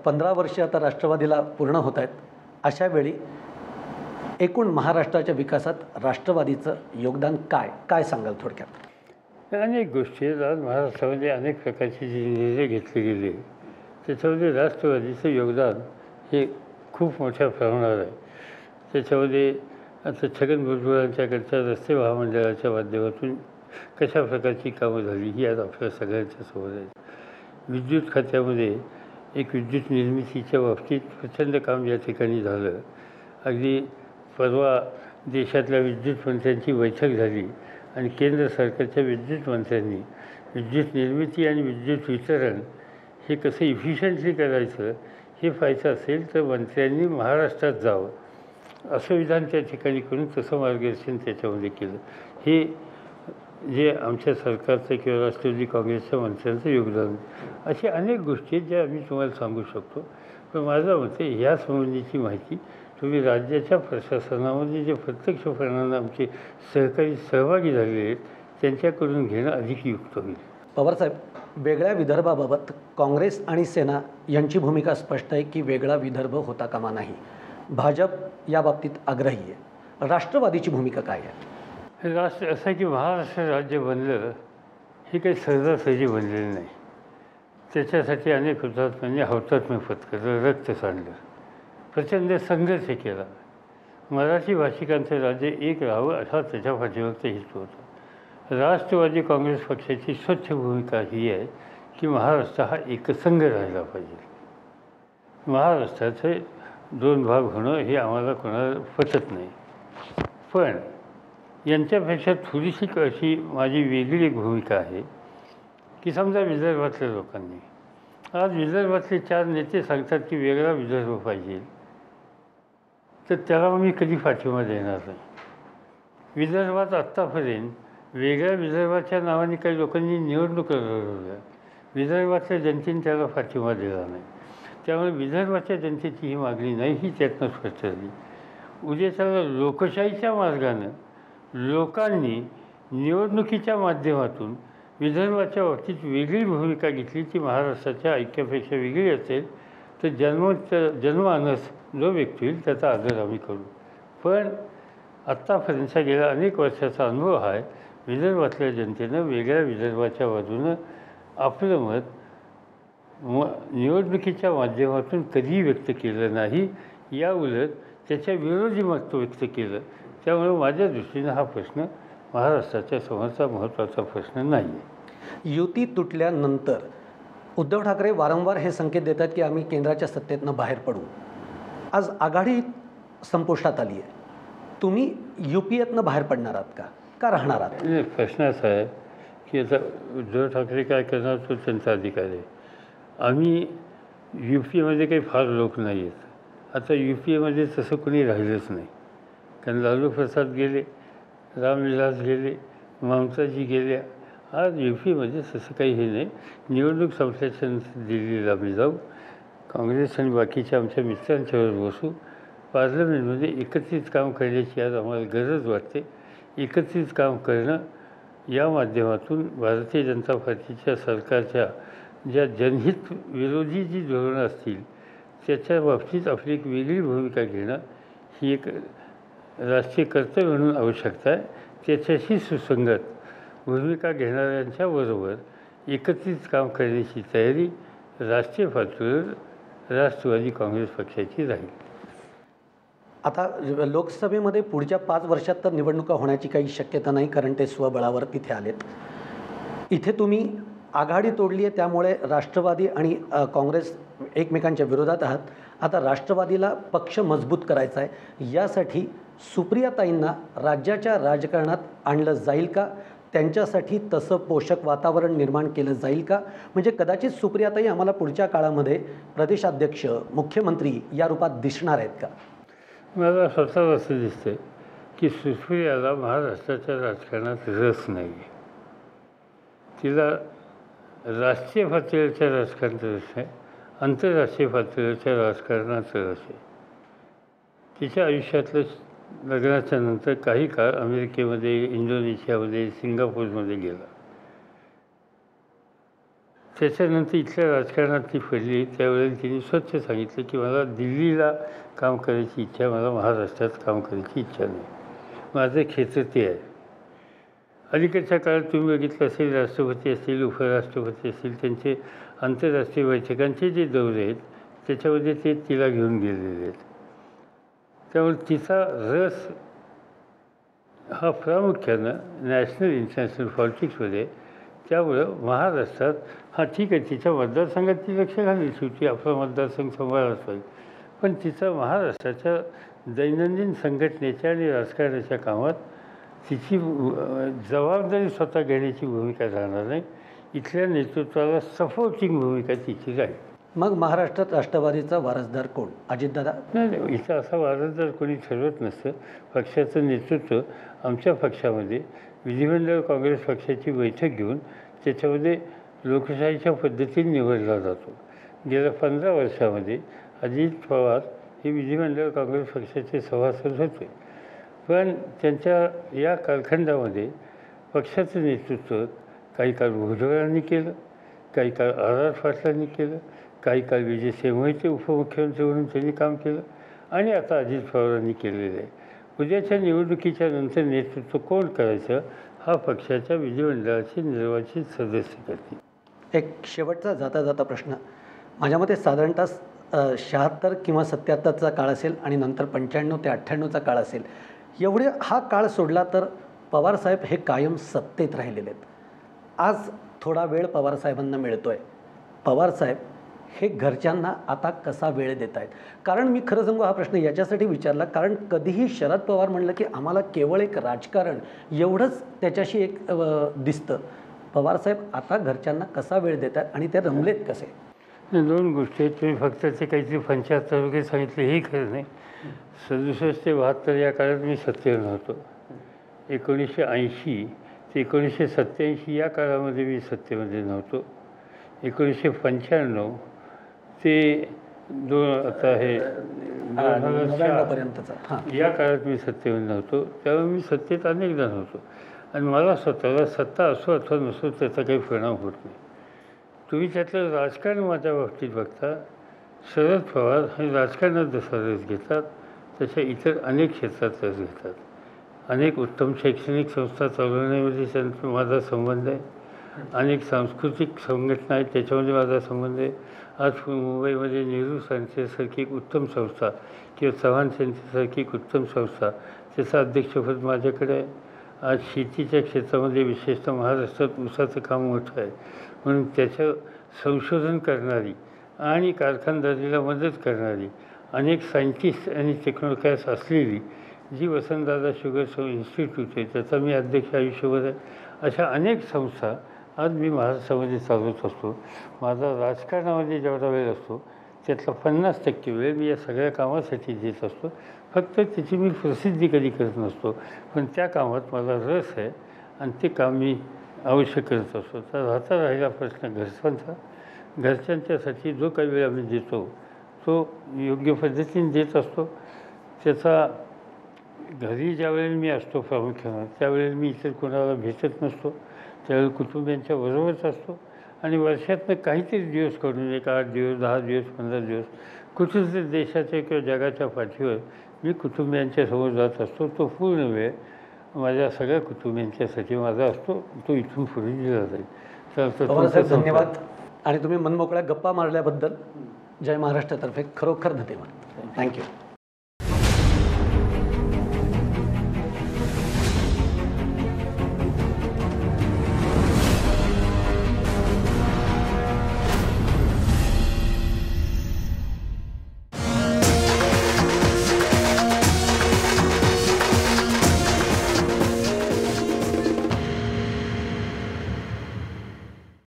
15 वर्षे आता राष्ट्रवादीला पूर्ण होत आहेत. अशा वेळी एकूण महाराष्ट्राच्या विकासात राष्ट्रवादीचं योगदान काय सांगाल थोडक्यात? अनेक गोष्टी आहेत. आज महाराष्ट्रामध्ये अनेक प्रकारचे जे निर्णय घेतले गेले त्याच्यामध्ये राष्ट्रवादीचं योगदान हे खूप मोठ्या प्रमाणावर आहे. त्याच्यामध्ये आता छगन भुजबळांच्याकडच्या रस्ते महामंडळाच्या माध्यमातून कशा प्रकारची कामं झाली ही आज आपल्या सगळ्यांच्या समोर आहे. विद्युत खात्यामध्ये एक विद्युत निर्मितीच्या बाबतीत प्रचंड काम या ठिकाणी झालं. अगदी परवा देशातल्या विद्युत मंत्र्यांची बैठक झाली आणि केंद्र सरकारच्या विद्युत मंत्र्यांनी विद्युत निर्मिती आणि विद्युत वितरण हे कसं इफिशियंटली करायचं हे पाहायचं असेल तर मंत्र्यांनी महाराष्ट्रात जावं असं विधान त्या ठिकाणी करून तसं मार्गदर्शन त्याच्यामध्ये केलं. हे जे आमच्या सरकारचं किंवा राष्ट्रवादी काँग्रेसच्या मंत्र्यांचं योगदान. अशी अनेक गोष्टी आहेत ज्या आम्ही तुम्हाला सांगू शकतो. पण माझं मते ह्या संबंधीची माहिती तुम्ही राज्याच्या प्रशासनामध्ये जे प्रत्यक्षपणानं आमचे सहकारी सहभागी झालेले आहेत त्यांच्याकडून घेणं अधिक युक्त होईल. पवारसाहेब, वेगळ्या विदर्भाबाबत काँग्रेस आणि सेना यांची भूमिका स्पष्ट आहे की वेगळा विदर्भ होता कामा नाही. भाजप याबाबतीत आग्रही आहे. राष्ट्रवादीची भूमिका काय आहे? राष्ट्र असं की महाराष्ट्र राज्य बनलं हे काही सहजासहजी बनलेलं नाही. त्याच्यासाठी अनेक हुतात्म्यांनी हौतात्म्य पत्करलं, रक्त सांडलं, प्रचंड संघर्ष केला. मराठी भाषिकांचं राज्य एक राहावं असा त्याच्या पाठीमागचा हेतू होता. राष्ट्रवादी काँग्रेस पक्षाची स्वच्छ भूमिका ही आहे की महाराष्ट्र हा एकसंघ राहिला पाहिजे. महाराष्ट्राचे दोन भाग होणं हे आम्हाला कोणाला पटत नाही. पण यांच्यापेक्षा थोडीशी अशी माझी वेगळी एक भूमिका आहे की समजा विदर्भातल्या लोकांनी आज विदर्भातले 4 नेते सांगतात की वेगळा विदर्भ पाहिजे, तर त्याला मी कधी पाठिंबा देणार नाही. विदर्भात आत्तापर्यंत वेगळ्या विदर्भाच्या नावाने काही लोकांनी निवडणुका लढवल्या. विदर्भातल्या जनतेने त्याला पाठिंबा दिला नाही. त्यामुळे विदर्भाच्या जनतेची ही मागणी नाही ही त्यातनं स्पष्ट झाली. उद्या त्याला लोकशाहीच्या मार्गानं लोकांनी निवडणुकीच्या माध्यमातून विदर्भाच्या बाबतीत वेगळी भूमिका घेतली ती महाराष्ट्राच्या ऐक्यापेक्षा वेगळी असेल तर जनमानस जो व्यक्ती होईल त्याचा आदर आम्ही करू. पण आत्तापर्यंतचा गेल्या अनेक वर्षाचा अनुभव आहे विदर्भातल्या जनतेनं वेगळ्या विदर्भाच्या बाजूनं आपलं मत निवडणुकीच्या माध्यमातून कधीही व्यक्त केलं नाही. या उलट त्याच्या विरोधी मत व्यक्त केलं. त्यामुळे माझ्या दृष्टीनं हा प्रश्न महाराष्ट्राच्या समोरचा महत्त्वाचा प्रश्न नाही आहे. युती तुटल्यानंतर उद्धव ठाकरे वारंवार हे संकेत देतात की आम्ही केंद्राच्या सत्तेतनं बाहेर पडू. आज आघाडी संपुष्टात आली आहे. तुम्ही UPAतनं बाहेर पडणार आहात का राहणार आहात? प्रश्न असा आहे की आता उद्धव ठाकरे काय करणार तो त्यांचा अधिकार आहे. आम्ही UPAमध्ये काही फार लोक नाही आहेत. आता UPAमध्ये तसं कोणी राहिलंच नाही. कारण लालू प्रसाद गेले, रामविलास गेले, ममताजी गेल्या. आज UPAमध्ये तसं काही हे नाही. निवडणूक संपल्याच्या नंतर दिल्लीला आम्ही जाऊ, काँग्रेस आणि बाकीच्या आमच्या मित्रांच्यावर बसू, पार्लमेंटमध्ये एकत्रित काम करण्याची आज आम्हाला गरज वाटते. एकत्रित काम करणं या माध्यमातून भारतीय जनता पार्टीच्या सरकारच्या ज्या जनहित विरोधी जी धोरणं असतील त्याच्या बाबतीत आपली एक वेगळी भूमिका घेणं ही एक राष्ट्रीय कर्तव्य म्हणून आवश्यकता आहे. त्याच्याशी सुसंगत भूमिका घेणाऱ्यांच्या बरोबर एकत्रित काम करण्याची तयारी राष्ट्रीय पातळीवर राष्ट्रवादी काँग्रेस पक्षाची राहील. आता लोकसभेमध्ये पुढच्या 5 वर्षात तर निवडणुका होण्याची काही शक्यता नाही, कारण ते स्वबळावर तिथे आलेत. इथे तुम्ही आघाडी तोडली आहे, त्यामुळे राष्ट्रवादी आणि काँग्रेस एकमेकांच्या विरोधात आहात. आता राष्ट्रवादीला पक्ष मजबूत करायचा आहे. यासाठी सुप्रियाताईंना राज्याच्या राजकारणात आणलं जाईल का? त्यांच्यासाठी तसं पोषक वातावरण निर्माण केलं जाईल का? म्हणजे कदाचित सुप्रियाताई आम्हाला पुढच्या काळामध्ये प्रदेशाध्यक्ष, मुख्यमंत्री या रूपात दिसणार आहेत का? मला स्वतःला असं दिसतं की सुप्रियाला महाराष्ट्राच्या राजकारणात रस नाही आहे. तिला राष्ट्रीय पातळीच्या राजकारणात रस आहे, आंतरराष्ट्रीय पातळीच्या राजकारणात रस आहे. तिच्या आयुष्यातलं लग्नाच्या नंतर काही काळ अमेरिकेमध्ये, इंडोनेशियामध्ये, सिंगापूरमध्ये गेला. त्याच्यानंतर इथल्या राजकारणात ती पडली त्यावेळेला तिने स्वच्छ सांगितलं की मला दिल्लीला काम करायची इच्छा आहे, मला महाराष्ट्रात काम करायची इच्छा नाही. माझं क्षेत्र ते आहे. अलीकडच्या काळात तुम्ही बघितलं असेल राष्ट्रपती असतील, उपराष्ट्रपती असतील, त्यांचे आंतरराष्ट्रीय बैठकांचे जे दौरे आहेत त्याच्यामध्ये ते तिला घेऊन गेलेले आहेत. त्यामुळे तिचा रस हा प्रामुख्यानं नॅशनल इंटरनॅशनल पॉलिटिक्समध्ये. त्यामुळं महाराष्ट्रात हा ठीक आहे तिच्या मतदारसंघात ती लक्ष घालली, शेवटी आपला मतदारसंघ सांभाळायलाच पाहिजे, पण तिचा महाराष्ट्राच्या दैनंदिन संघटनेच्या आणि राजकारणाच्या कामात तिची जबाबदारी स्वतः घेण्याची भूमिका राहणार नाही. इथल्या नेतृत्वाला सपोर्टिंग भूमिका तिची राहील. मग महाराष्ट्रात राष्ट्रवादीचा वारसदार कोण? अजितदादा? नाही, इथं असा वारसदार कोणी ठरवत नसतं. पक्षाचं नेतृत्व आमच्या पक्षामध्ये विधिमंडळ काँग्रेस पक्षाची बैठक घेऊन त्याच्यामध्ये लोकशाहीच्या पद्धतीने निवडला जातो. गेल्या 15 वर्षामध्ये अजित पवार हे विधिमंडळ काँग्रेस पक्षाचे सभासद होते, पण त्यांच्या या कालखंडामध्ये पक्षाचं नेतृत्व काही काळ भुजबळांनी केलं, काही काळ आर पाटलांनी केलं, काही काळ विजय सेमोईचे उपमुख्यमंत्री म्हणून त्यांनी काम केलं आणि आता अजित पवारांनी केलेलं आहे. उद्याच्या निवडणुकीच्या नंतर नेतृत्व कोण करायचं हा पक्षाच्या विधिमंडळाचे निर्वाचित सदस्य करतील. एक शेवटचा जाता जाता प्रश्न. माझ्या मते साधारणतः 76 किंवा 77चा काळ असेल आणि नंतर 95 ते 98चा काळ असेल. एवढे हा काळ सोडला तर पवारसाहेब हे कायम सत्तेत राहिलेले आहेत. आज थोडा वेळ पवारसाहेबांना मिळतो आहे. पवारसाहेब हे घरच्यांना आता कसा वेळ देत आहेत? कारण मी खरं सांगू हा प्रश्न याच्यासाठी विचारला कारण कधीही शरद पवार म्हणलं की आम्हाला केवळ एक राजकारण एवढंच त्याच्याशी एक दिसतं. पवारसाहेब आता घरच्यांना कसा वेळ देत आहेत आणि ते रमलेत कसे? 2 गोष्टी आहेत. तुम्ही फक्त ते काहीतरी 75 वगैरे सांगितलं हे खरं नाही. 67 ते 72 या काळात मी सत्तेवर नव्हतो. 1980 ते 1987 या काळामध्ये मी सत्तेमध्ये नव्हतो. 1995 ते आता हे 2004 या काळात मी सत्तेवर नव्हतो. त्यामुळे मी सत्तेत अनेकदा नव्हतो आणि मला स्वतःला सत्ता असो अथवा नसो त्याचा काही परिणाम होत नाही. तुम्ही त्यातलं राजकारण माझ्या बाबतीत बघता. शरद पवार हे राजकारणात जसा रस घेतात तशा इतर अनेक क्षेत्रात रस घेतात. अनेक उत्तम शैक्षणिक संस्था चालवण्यामध्ये त्यांचा माझा संबंध आहे. अनेक सांस्कृतिक संघटना आहेत त्याच्यामध्ये माझा संबंध आहे. आज मुंबईमध्ये नेहरू सेंटरसारखी एक उत्तम संस्था किंवा चव्हाण सेंटरसारखी एक उत्तम संस्था त्याचं अध्यक्षपद माझ्याकडे आहे. आज शेतीच्या क्षेत्रामध्ये विशेषतः महाराष्ट्रात ऊसाचं काम मोठं आहे म्हणून त्याचं संशोधन करणारी आणि कारखानदारीला मदत करणारी अनेक सायंटिस्ट आणि टेक्नॉक्रॅट्स असलेली जी वसंतदादा शुगर इन्स्टिट्यूट आहे त्याचा मी अध्यक्ष आयुष्यभर आहे. अशा अनेक संस्था आज मी महाराष्ट्रामध्ये चालवत असतो. माझा राजकारणामध्ये जेवढा वेळ असतो त्यातला 50% वेळ मी या सगळ्या कामासाठी देत असतो. फक्त त्याची मी प्रसिद्धी कधी करत नसतो, पण त्या कामात मला रस आहे आणि ते काम मी अवश्य करत असतो. तर राहिला प्रश्न घरच्यांचा. घरच्यांच्यासाठी जो काही वेळ आम्ही देतो तो योग्य पद्धतीने देत असतो. त्याचा घरी ज्यावेळेला मी असतो प्रामुख्यानं त्यावेळेला मी इतर कोणाला भेटत नसतो. त्यावेळेला कुटुंबियांच्या बरोबरच असतो आणि वर्षातनं काहीतरी दिवस काढून 1 8 दिवस 10 दिवस 15 दिवस कुठेतरी देशाच्या किंवा जगाच्या पाठीवर मी कुटुंबियांच्या समोर जात असतो. तो पूर्ण वेळ माझ्या सगळ्या कुटुंबियांच्यासाठी माझा असतो. तो इथून पुढे दिला जाईल. तर धन्यवाद आणि तुम्ही मनमोकळ्या गप्पा मारल्याबद्दल जय महाराष्ट्रातर्फे खरोखर धन्यवाद. थँक्यू.